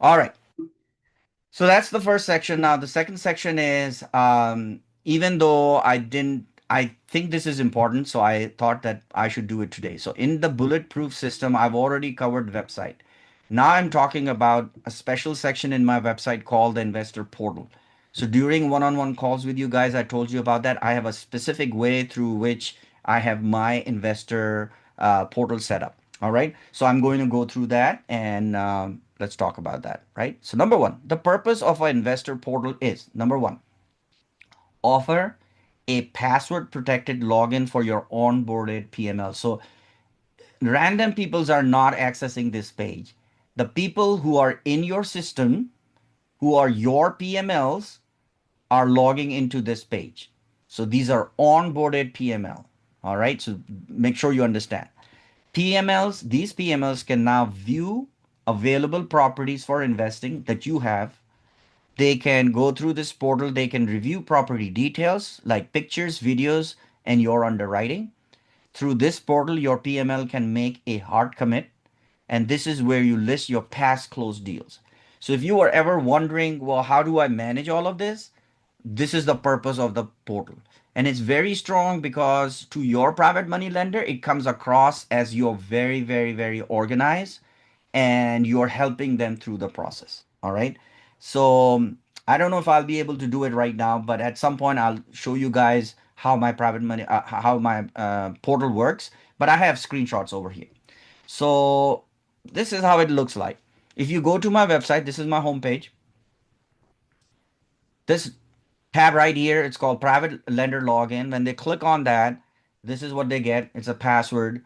All right. So that's the first section. Now, the second section is even though I think this is important, so I thought that I should do it today. So, in the bulletproof system, I've already covered website. Now, I'm talking about a special section in my website called the investor portal. So, during one on one calls with you guys, I told you about that. I have a specific way through which I have my investor portal set up. All right. So I'm going to go through that and let's talk about that. Right. So, number one, the purpose of an investor portal is number one, offer a password protected login for your onboarded PML. So, random peoples are not accessing this page. The people who are in your system, who are your PMLs, are logging into this page. So, these are onboarded PML. All right. So, make sure you understand. PMLs, these PMLs can now view available properties for investing that you have. They can go through this portal, they can review property details like pictures, videos, and your underwriting. Through this portal, your PML can make a hard commit, and this is where you list your past closed deals. So if you were ever wondering, well, how do I manage all of this? This is the purpose of the portal. And it's very strong because to your private money lender, it comes across as you're very, very, very organized and you're helping them through the process. All right. So I don't know if I'll be able to do it right now, but at some point I'll show you guys how my private money, how my portal works. But I have screenshots over here. So this is how it looks like. If you go to my website, this is my homepage. This tab right here, it's called private lender login. When they click on that, this is what they get. It's a password.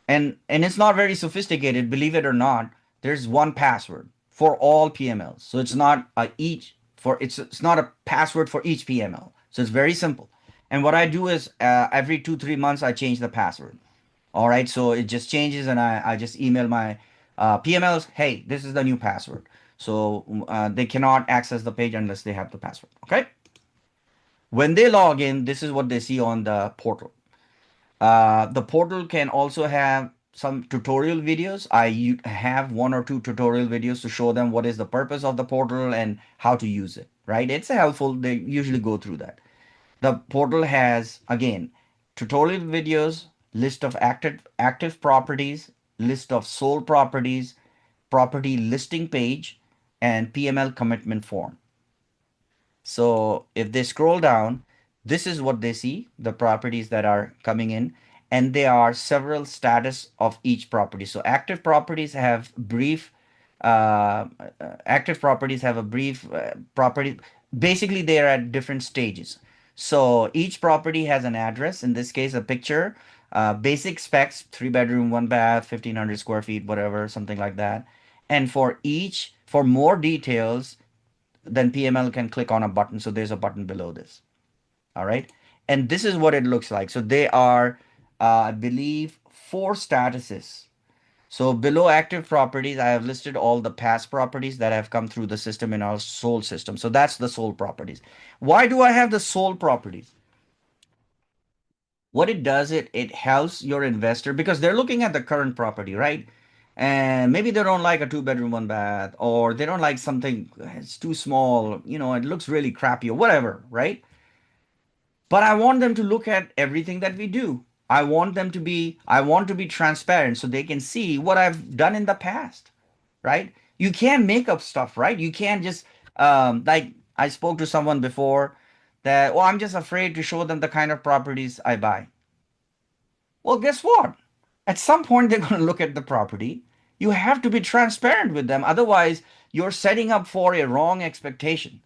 And it's not very sophisticated, believe it or not. There's one password for all PMLs. So it's not a each for it's not a password for each PML. So it's very simple. And what I do is every 2 3 months I change the password. All right, so it just changes, and I just email my PMLs, hey, this is the new password. So they cannot access the page unless they have the password. Okay. When they log in, this is what they see on the portal. The portal can also have some tutorial videos. Have one or two tutorial videos to show them what is the purpose of the portal and how to use it, right? It's helpful. They usually go through that. The portal has, again, tutorial videos, list of active properties, list of sold properties, property listing page, and PML commitment form. So if they scroll down, this is what they see, the properties that are coming in, and there are several status of each property. So active properties have a brief property. Basically, they are at different stages. So each property has an address, in this case, a picture, basic specs, 3 bedroom, 1 bath, 1,500 square feet, whatever, something like that. And for more details, then PML can click on a button. So there's a button below this. All right. And this is what it looks like. So they are, I believe, four statuses. So below active properties, I have listed all the past properties that have come through the system in our sold system. So that's the sold properties. Why do I have the sold properties? What it does, it helps your investor because they're looking at the current property, right? And maybe they don't like a 2 bedroom, 1 bath, or they don't like something, it's too small, it looks really crappy or whatever, right? But I want them to look at everything that we do. I want to be transparent so they can see what I've done in the past, right? You can't make up stuff, right? You can't just like I spoke to someone before that, well, I'm just afraid to show them the kind of properties I buy. Well, guess what? At some point, they're going to look at the property. You have to be transparent with them. Otherwise, you're setting up for a wrong expectation.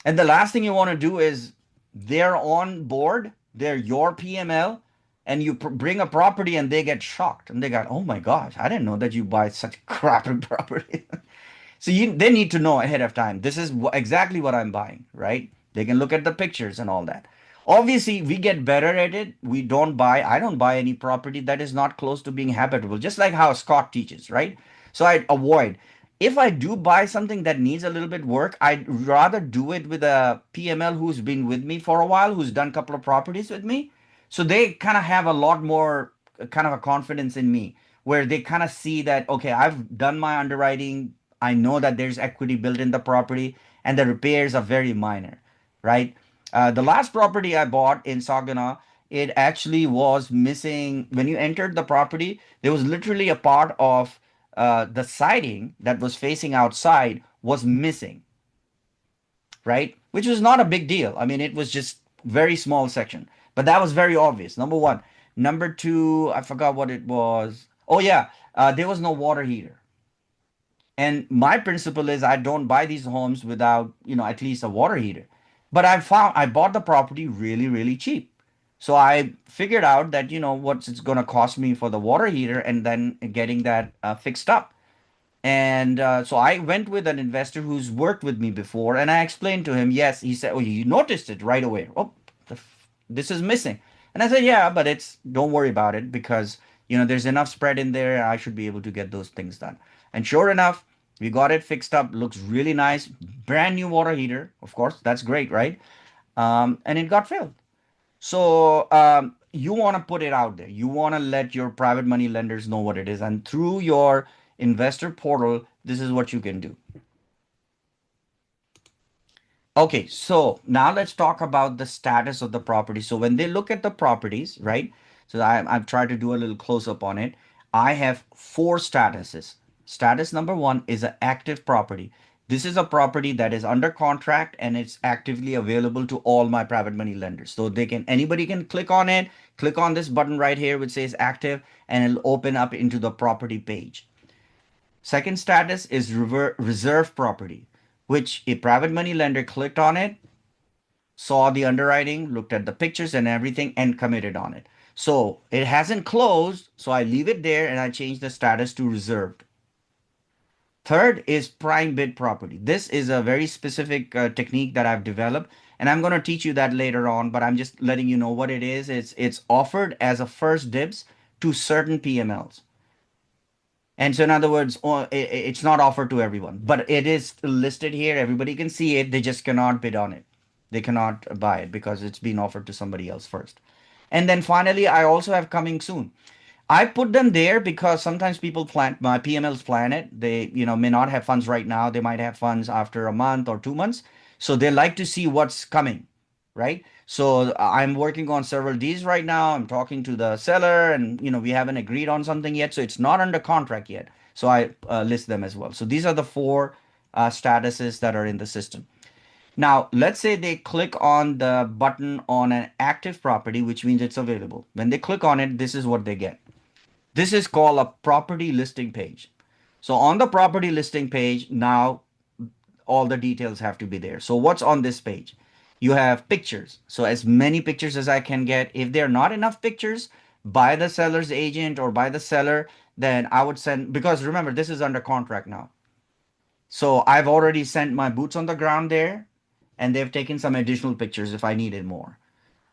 And the last thing you want to do is they're on board, they're your PML, and you bring a property and they get shocked and they go, oh my gosh, I didn't know that you buy such crappy property. So they need to know ahead of time. This is exactly what I'm buying, right? They can look at the pictures and all that. Obviously, we get better at it. I don't buy any property that is not close to being habitable, just like how Scott teaches, right? So I avoid. If I do buy something that needs a little bit work, I'd rather do it with a PML who's been with me for a while, who's done a couple of properties with me. So they kind of have a lot more kind of a confidence in me where they kind of see that, okay, I've done my underwriting. I know that there's equity built in the property, and the repairs are very minor, right? The last property I bought in Saginaw, it actually was missing. When you entered the property, there was literally a part of the siding that was facing outside was missing, right? Which was not a big deal. I mean, it was just very small section, but that was very obvious. Number one. Number two, I forgot what it was. Oh yeah, there was no water heater. And my principle is I don't buy these homes without, at least a water heater. But I bought the property really, really cheap. So I figured out that, what it's going to cost me for the water heater and then getting that fixed up. And so I went with an investor who's worked with me before, and I explained to him, yes, he said, oh, you noticed it right away. Oh, this is missing. And I said, yeah, but don't worry about it because, there's enough spread in there. I should be able to get those things done. And sure enough, we got it fixed up. Looks really nice. Brand new water heater. Of course, that's great, right? And it got filled. So you want to put it out there. You want to let your private money lenders know what it is. And through your investor portal, this is what you can do. Okay, so now let's talk about the status of the property. So when they look at the properties, right? So I've tried to do a little close up on it. I have four statuses. Status number one is an active property. This is a property that is under contract and it's actively available to all my private money lenders. So anybody can click on it, click on this button right here which says active, and it'll open up into the property page. Second status is reserve property, which a private money lender clicked on it, saw the underwriting, looked at the pictures and everything, and committed on it. So it hasn't closed, so I leave it there and I change the status to reserved. Third is prime bid property. This is a very specific technique that I've developed, and I'm going to teach you that later on, but I'm just letting you know what it is. It's offered as a first dibs to certain PMLs. And so, in other words, it's not offered to everyone, but it is listed here. Everybody can see it. They just cannot bid on it. They cannot buy it because it's been offered to somebody else first. And then finally, I also have coming soon. I put them there because sometimes people plan, my PMLs plan it. They, may not have funds right now. They might have funds after a month or 2 months. So they like to see what's coming, right? So I'm working on several deals right now. I'm talking to the seller and, we haven't agreed on something yet. So it's not under contract yet. So I list them as well. So these are the four statuses that are in the system. Now, let's say they click on the button on an active property, which means it's available. When they click on it, this is what they get. This is called a property listing page. So on the property listing page, now all the details have to be there. So what's on this page? You have pictures. So as many pictures as I can get. If there are not enough pictures by the seller's agent or by the seller, then I would send, because remember, this is under contract now. So I've already sent my boots on the ground there and they've taken some additional pictures if I needed more.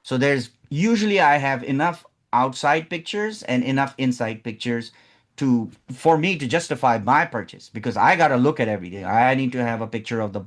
So there's usually I have enough outside pictures and enough inside pictures to for me to justify my purchase because I got to look at everything. I need to have a picture of the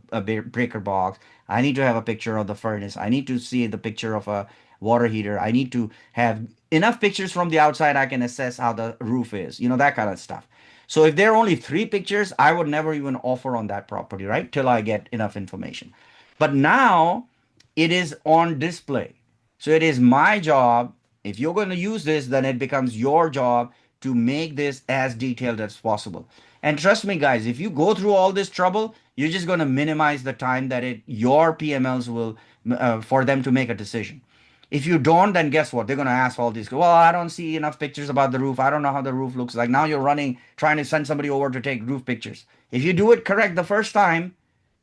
breaker box. I need to have a picture of the furnace. I need to see the picture of a water heater. I need to have enough pictures from the outside I can assess how the roof is. That kind of stuff. So if there are only three pictures, I would never even offer on that property, right? Till I get enough information. But now it is on display. So it is my job. If you're going to use this, then it becomes your job to make this as detailed as possible. And trust me, guys, if you go through all this trouble, you're just going to minimize the time that your PMLs will for them to make a decision. If you don't, then guess what? They're going to ask all these. Well, I don't see enough pictures about the roof. I don't know how the roof looks like. Now you're running, trying to send somebody over to take roof pictures. If you do it correct the first time,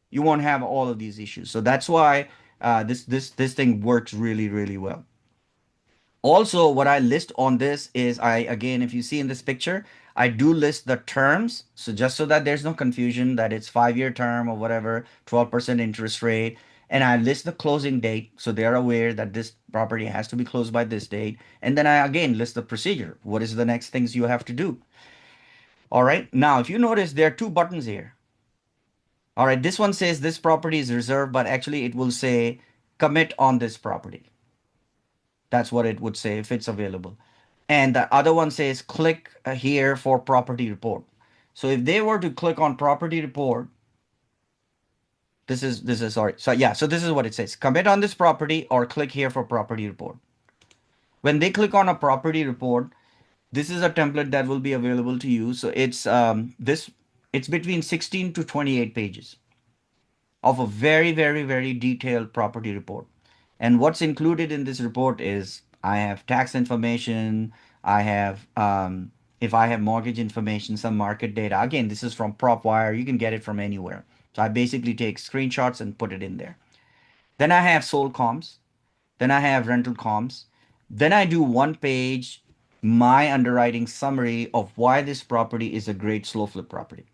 you won't have all of these issues. So that's why this thing works really, really well. Also, what I list on this is again, if you see in this picture, I do list the terms. So just so that there's no confusion that it's 5-year term or whatever, 12% interest rate. And I list the closing date. So they're aware that this property has to be closed by this date. And then I again list the procedure. What is the next things you have to do? All right. Now, if you notice, there are two buttons here. All right. This one says this property is reserved, but actually it will say commit on this property. That's what it would say if it's available. And the other one says click here for property report. So if they were to click on property report, this is sorry. So yeah, so this is what it says. Commit on this property or click here for property report. When they click on a property report, this is a template that will be available to you. So it's between 16 to 28 pages of a very, very, very detailed property report. And what's included in this report is I have tax information, I have if I have mortgage information, some market data. Again, this is from PropWire. You can get it from anywhere. So I basically take screenshots and put it in there. Then I have sold comps. Then I have rental comps. Then I do one page, my underwriting summary of why this property is a great slow flip property,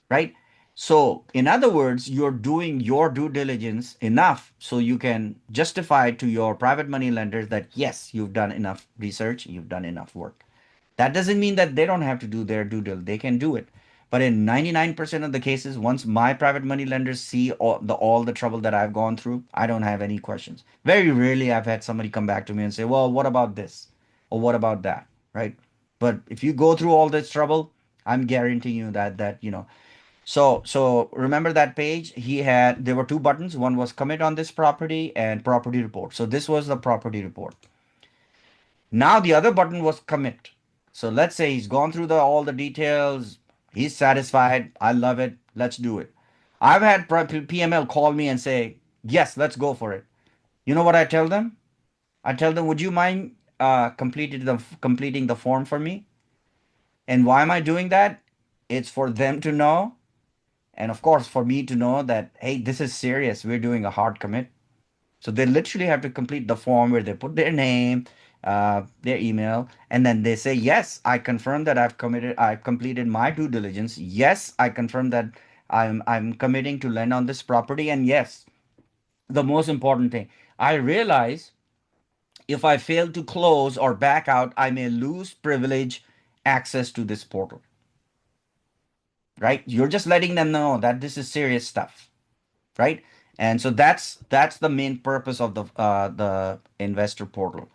right? So, in other words, you're doing your due diligence enough so you can justify to your private money lenders that yes, you've done enough research, you've done enough work. That doesn't mean that they don't have to do their due diligence. They can do it. But in 99% of the cases, once my private money lenders see all the trouble that I've gone through, I don't have any questions. Very rarely I've had somebody come back to me and say, "Well, what about this? Or what about that?" Right? But if you go through all this trouble, I'm guaranteeing you that. So remember that page? There were two buttons. One was commit on this property and property report. So this was the property report. Now the other button was commit. So let's say he's gone through all the details. He's satisfied. I love it. Let's do it. I've had PML call me and say, yes, let's go for it. You know what I tell them? I tell them, would you mind completing the form for me? And why am I doing that? It's for them to know. And of course, for me to know that, hey, this is serious. We're doing a hard commit. So they literally have to complete the form where they put their name, their email, and then they say, yes, I confirm that I've completed my due diligence. Yes, I confirm that I'm committing to lend on this property. And yes, the most important thing, I realize if I fail to close or back out, I may lose privilege access to this portal. Right? You're just letting them know that this is serious stuff, right? And so that's the main purpose of the investor portal.